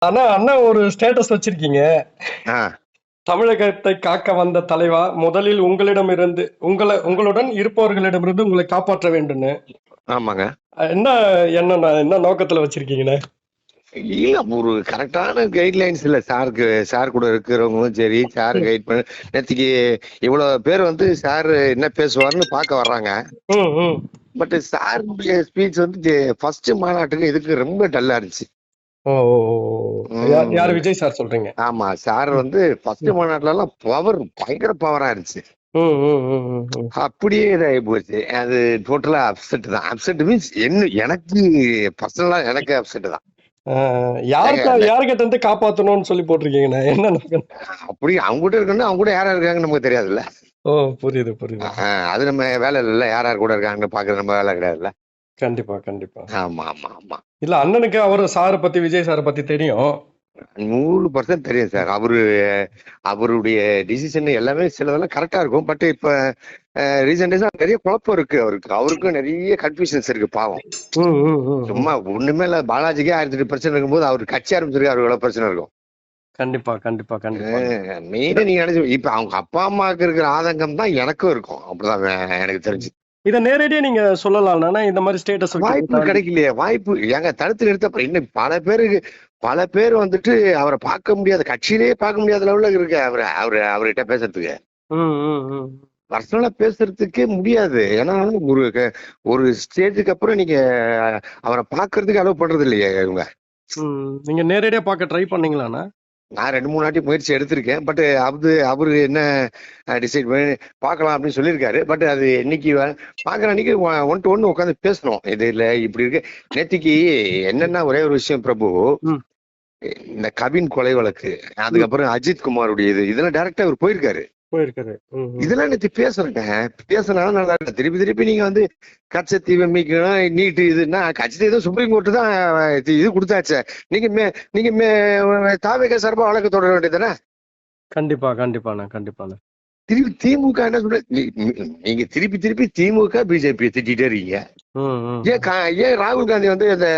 ஆனா அண்ணன் ஒரு ஸ்டேட்டஸ் வச்சிருக்கீங்க. ஆ தமிழகத்தை காக்க வந்த தலைவா, முதலில் உங்களிடமிருந்து உங்களுடன் இருப்பவர்களிடமிருந்து உங்களை காப்பாற்ற வேண்டும்னு. ஆமாங்க. என்ன என்ன நோக்கத்துல வச்சிருக்கீங்கண்ணே? இல்ல ஒரு கரெக்டான கைட்லைன்ஸ் இல்ல சாருக்கு. சார் கூட இருக்கிறவங்களும் சரி, சார் ம், கைட் பண்ண நேத்திக்கு இவ்வளவு பேர் வந்து சார் என்ன பேசுவாருன்னு பார்க்க வர்றாங்க. ம், ம். பட் சாருடைய ஸ்பீச் வந்து ஃபர்ஸ்ட் மாநாட்டுக்கு இதுக்கு ரொம்ப டல்லா இருந்துச்சு. ஓ, ஓ, ஓ, ஓ. யார் ம். விஜய் சார் சொல்றீங்க? ஆமா, சார் ம், வந்து ஃபர்ஸ்ட் ம், மாநாட்டுல எல்லாம் பயங்கர பவரா இருந்துச்சு. ம், ம், ம், ம், ம். அப்படியே இதாகி போச்சு. அது டோட்டலா அப்செட் தான். அப்செட் மீன்ஸ் எனக்கு பர்சனலா எனக்கு அப்செட் தான். ஏங்க, யார்கிட்ட இருந்து காப்பாத்தணும்னு சொல்லி போட்டிருக்கீங்கண்ணே? என்ன நோக்கம்? அப்படி அவங்க கூட இருக்கணும், அவங்க கூட யாரா இருக்காங்கன்னு நமக்கு தெரியாதுல்ல. ஓ, புரியுது புரியுது. அது நம்ம வேலை இல்ல. யார் யார் கூட இருக்காங்கன்னு பாக்குறது நம்ம வேலை கிடையாதுல்ல. கண்டிப்பா கண்டிப்பா. ஆமா ஆமா ஆமா. இல்ல, அண்ணனுக்கு அவரு சாரை பத்தி, விஜய் சாரை பத்தி தெரியும். 100% தெரியும் சார். அவருடைய டிசிஷன் எல்லாமே சிலதெல்லாம் கரெக்டா இருக்கும். பட் இப்ப ரீசன்ட் டேஸா நிறைய குழப்பம் இருக்கு அவருக்கும் நிறைய கன்ஃபியூஷன்ஸ் இருக்கு பாவம். ம், ம், ம், ம். சும்மா ஒண்ணுமே இல்ல, பாலாஜிக்கே 1008 பிரச்சனை இருக்கும்போது அவர் கட்சி ஆரம்பிச்சிருக்கு, அவருக்கு எவ்வளவு பிரச்சனை இருக்கும். கண்டிப்பா கண்டிப்பா கண்டிப்பா. மெயினா நீங்க நினைச்சு இப்ப அவங்க அப்பா அம்மாவுக்கு இருக்கிற ஆதங்கம் தான் எனக்கும் இருக்கும். அப்படிதான் எனக்கு தெரிஞ்சு. இத நேரடியா நீங்க சொல்லலாம்னா, இந்த மாதிரி ஸ்டேட்டஸ் வைக்கிறத வாய்ப்பு தாண்டி. கிடைக்கலையே. வாய்ப்பு ஏங்க தடுத்து நிறுத்த இன்னும் பல பேர் வந்துட்டு அவரை பார்க்க முடியாத, கட்சியிலேயே பார்க்க முடியாத லெவல்ல இருக்கு அவர்கிட்ட பேசுறதுக்கு. ம், ம், ம். பர்சனலா பேசுறதுக்கே முடியாது. ஏன்னா ஒரு ஒரு ஸ்டேஜுக்கு அப்புறம் நீங்க அவரை பார்க்கறதுக்கு அலோவ் பண்றது இல்லையே இவங்க. நீங்க நேரடியா பார்க்க ட்ரை பண்ணீங்களாண்ணா? நான் 2 3 வாட்டி முயற்சி எடுத்திருக்கேன். பட் அவரு என்ன டிசைட் பண்ணி பார்க்கலாம் அப்படின்னு சொல்லியிருக்காரு. பட் அது இன்னைக்கு பார்க்குற அன்னைக்கு 1 to 1 உட்காந்து பேசணும். இது இல்ல இப்படி இருக்கு. நேத்திக்கு என்னன்னா ஒரே ஒரு விஷயம் பிரபு. ம், இந்த கவின் கொலை வழக்கு, ம். அதுக்கப்புறம் அஜித் குமாருடைய இதெல்லாம் டைரக்டா அவர் போயிருக்காரு. போயிருக்காரு. ம், ம். இதெல்லாம் நேற்று பேசுறேங்க. பேசினாலும் நல்லா இருக்கு. திருப்பி நீங்க வந்து கச்சத்தீவை மீட்கணும், நீட்டு இதுன்னா கட்சி ஏதோ சுப்ரீம் கோர்ட்டு தான் இது கொடுத்தாச்சு. நீங்க தாவேக சார்பா வழக்கு தொடர வேண்டியதானே. கண்டிப்பா கண்டிப்பாண்ணா கண்டிப்பாண்ணா. திருப்பி திமுக என்ன சொல்ற, நீங்க திருப்பி திமுக பிஜேபி திட்டிட்டே இருக்கீங்க. ம், ம். ஏன் ராகுல் காந்தி வந்து அந்த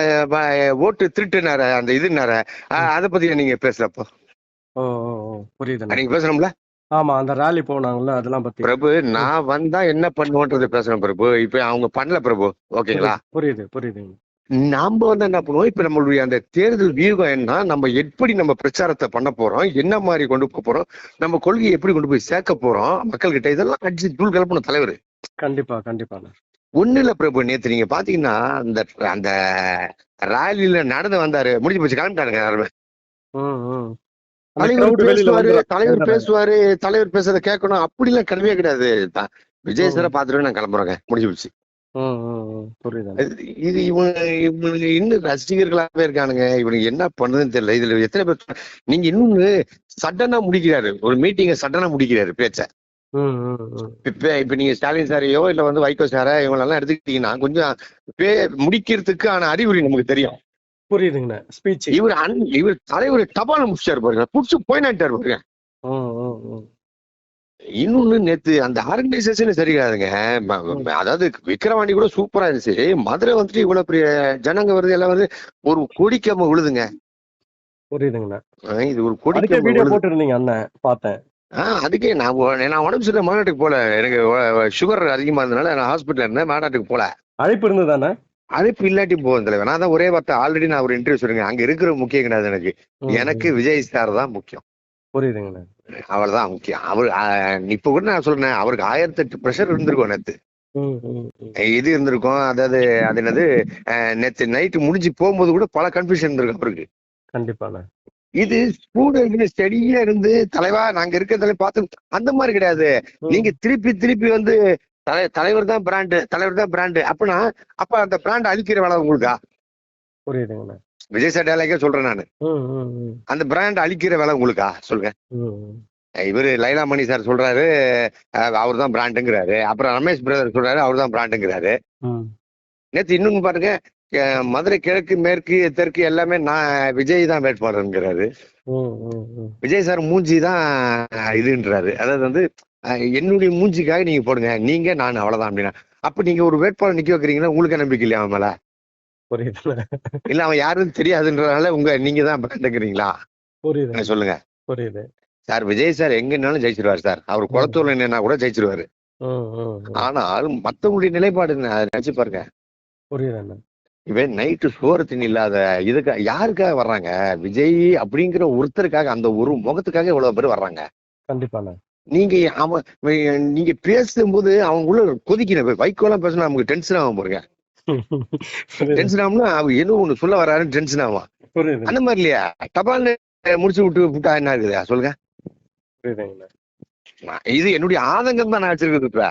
ஓட்டு திருட்டுனார அந்த இதுனார ம். அதை பத்தி நீங்க பேசுறப்போ ஓ, ஓ, ஓ. புரியுதுண்ணா. நீங்க பேசணும்ல. ஆமா, அந்த ராலி போனாங்கல்ல, அதெல்லாம் பத்தி. பிரபு, ம். நான் வந்தா என்ன பண்ணுவோன்றது பேசுறேன் பிரபு. இப்ப அவங்க பண்ணல பிரபு. ஓகேங்களா. புரியுது புரியுது புரியுதுங்க. நாம வந்து என்ன பண்ணுவோம், இப்ப நம்மளுடைய அந்த தேர்தல் வியூகம் என்ன, நம்ம எப்படி நம்ம பிரச்சாரத்தை பண்ண போறோம், என்ன மாதிரி கொண்டு போக போறோம், நம்ம கொள்கையை எப்படி கொண்டு போய் சேர்க்க போறோம் மக்கள் கிட்ட, இதெல்லாம் அடிச்சு தூள் கலப்பணும் தலைவர். கண்டிப்பா கண்டிப்பாண்ணா. ஒண்ணு இல்ல பிரபு, நேத்து நீங்க பாத்தீங்கன்னா அந்த அந்த ராலியில நடந்து வந்தாரு, முடிஞ்சு போச்சு, கிளம்பிட்டாருங்க எல்லாருமே. ம், ம். அந்த தலைவர் கிரௌட் வெளியில பேசுவாரு, வந்துடுறாங்க. தலைவர் பேசுறத கேட்கணும் அப்படிலாம் கிடையவே கிடையாது. விஜய் சாரை ம், பார்த்துட்டு நான் கிளம்புறேங்க, முடிஞ்சு போச்சு. ம், ம், ம். புரியுதுண்ணா. இது இவனுக்கு இன்னும் ரசிகர்களாவே இருக்கானுங்க. இவனுக்கு என்ன பண்ணுதுன்னு தெரியல. இதுல எத்தனை பேர் நீங்க இன்னொன்னு சடனா முடிக்கிறாரு, ஒரு மீட்டிங்கை சடனா முடிக்கிறாரு பேச்ச. ம், ம், ம். இப்ப நீங்க ஸ்டாலின் சாரையோ இல்ல வந்து வைகோ சாரா இவங்களெல்லாம் எடுத்துக்கிட்டீங்கன்னா கொஞ்சம் முடிக்கிறதுக்கான அறிகுறி நமக்கு தெரியும். புரியுதுங்கண்ணா. ஸ்பீச். இவர் தலைவர் தபால் முடிச்சாரு பாருங்க, புடிச்சு போயினாட்டாரு பாருங்க. ம், ம், ம். இன்னொன்னு நேத்து அந்த ஆர்கனைசேஷன் சரியாதுங்க. ம். அதாவது விக்கிரவாண்டி கூட சூப்பரா இருந்துச்சு. மதுரை வந்துட்டு இவ்வளவு பெரிய ஜனங்க வருது, எல்லாம் வருது, ஒரு கொடிக்காம விழுதுங்க. புரியுதுங்கண்ணா. இது ஒரு அதுக்கே கொடிக்காம வீடியோ விழுது. போட்டிருந்தீங்க அண்ணன், பார்த்தேன். அதுக்கே நான் உடம்பு சரியில்லை, மாநாட்டுக்கு போல. எனக்கு சுகர் அதிகமா இருந்ததுனால நான் ஹாஸ்பிட்டல் இருந்தேன், மாநாட்டுக்கு போல. அழைப்பு இருந்ததானே? அழைப்பு இல்லாட்டி போகும் தலைவர். நான் தான் ஒரே வார்த்தை ஆல்ரெடி நான் ஒரு இன்டர்வியூ சொல்லுங்க, அங்க இருக்கிற முக்கியம் கிடையாது எனக்கு. ம், எனக்கு ம். விஜய் சார் தான் முக்கியம். புரியுதுங்கண்ணா. அவர்தான் முக்கியம். இப்ப கூட நான் சொல்றேன், அவருக்கு 1008 பிரஷர் இருந்திருக்கும் நேத்து. ம், ம், ம். இது இருந்திருக்கும். அதாவது அது என்னது, நேத்து நைட்டு முடிஞ்சு போகும்போது கூட பல கன்ஃபியூஷன் இருந்திருக்கும் அவருக்கு. கண்டிப்பாண்ணா. இது கூட இருந்து ஸ்டெடியா இருந்து தலைவா நாங்க இருக்கிறதுல பார்த்து அந்த மாதிரி கிடையாது. ம். நீங்க திருப்பி வந்து தலைவர் தான் பிராண்டு அப்படின்னா, அப்ப அந்த பிராண்ட் அழிக்கிற வேலை உங்களுக்கா? புரியுதுங்கண்ணா. விஜய் சார் டேலாக்கே சொல்றேன் நானு. ம், ம், ம். அந்த பிராண்ட் அழிக்கிற வேலை உங்களுக்கா சொல்லுங்க. ம், ம். இவரு லைலா மணி சார் சொல்றாரு, அவர் தான் பிராண்டுங்கிறாரு. அப்புறம் ரமேஷ் பிரதர் சொல்றாரு, அவர் தான் பிராண்டுங்கிறாரு. ம். நேத்து இன்னொன்னு பாருங்க, மதுரை கிழக்கு மேற்கு தெற்கு எல்லாமே நான் விஜய் தான் வேட்பாளருங்கிறாரு. ம், ம், ம். விஜய் சார் மூஞ்சி தான் இதுன்றாரு. அதாவது வந்து என்னுடைய மூஞ்சிக்காக நீங்க போடுங்க, நீங்க நான் அவ்வளவுதான் அப்படின்னா. அப்ப நீங்க ஒரு வேட்பாளர் நிக்க வைக்கிறீங்கன்னா உங்களுக்கு நம்பிக்கை இல்லையா அவன் மேல? புரியுதுண்ணே. இல்ல அவன் யாருன்னு தெரியாதுன்றதுனால நீங்க தான் பிராண்டுங்கிறீங்களா? புரியுதுண்ணே. சொல்லுங்க புரியுது. சார். விஜய் சார் எங்கன்னாலும் ஜெயிச்சிருவாரு சார். அவர் ம், குளத்தூர்ல நின்னா கூட ஜெயிச்சிருவாரு. ம், ம், ம். ஆனால் மத்தவங்களுடைய நிலைப்பாடு என்ன? அதை நினைச்சு பாருங்க. புரியுதுண்ணே. இவன் நைட்டு சோறு தண்ணி இல்லாத யாருக்காக வர்றாங்க? விஜய் அப்படிங்கிற ஒருத்தருக்காக, அந்த ஒரு முகத்துக்காக இவ்வளவு பேர் வர்றாங்க. கண்டிப்பாண்ணே. நீங்க நீங்க பேசும்போது அவங்க உள்ள கொதிக்கணும். வைகோலாம் பேசினா நமக்கு டென்ஷன் ஆகும் பாருங்க. புரியுது. டென்ஷன் ஆகும்னா அவர் ஏதோ ஒண்ணு சொல்ல வர்றாருன்னு டென்ஷன் ஆகும். புரியுது. அந்த மாதிரி இல்லையா? டபால்னு முடிச்சு விட்டா என்ன இருக்குதா சொல்லுங்க. புரியுதுங்கண்ணே. இது என்னுடைய ஆதங்கம் தான் நான் வச்சிருக்கிறது இப்ப.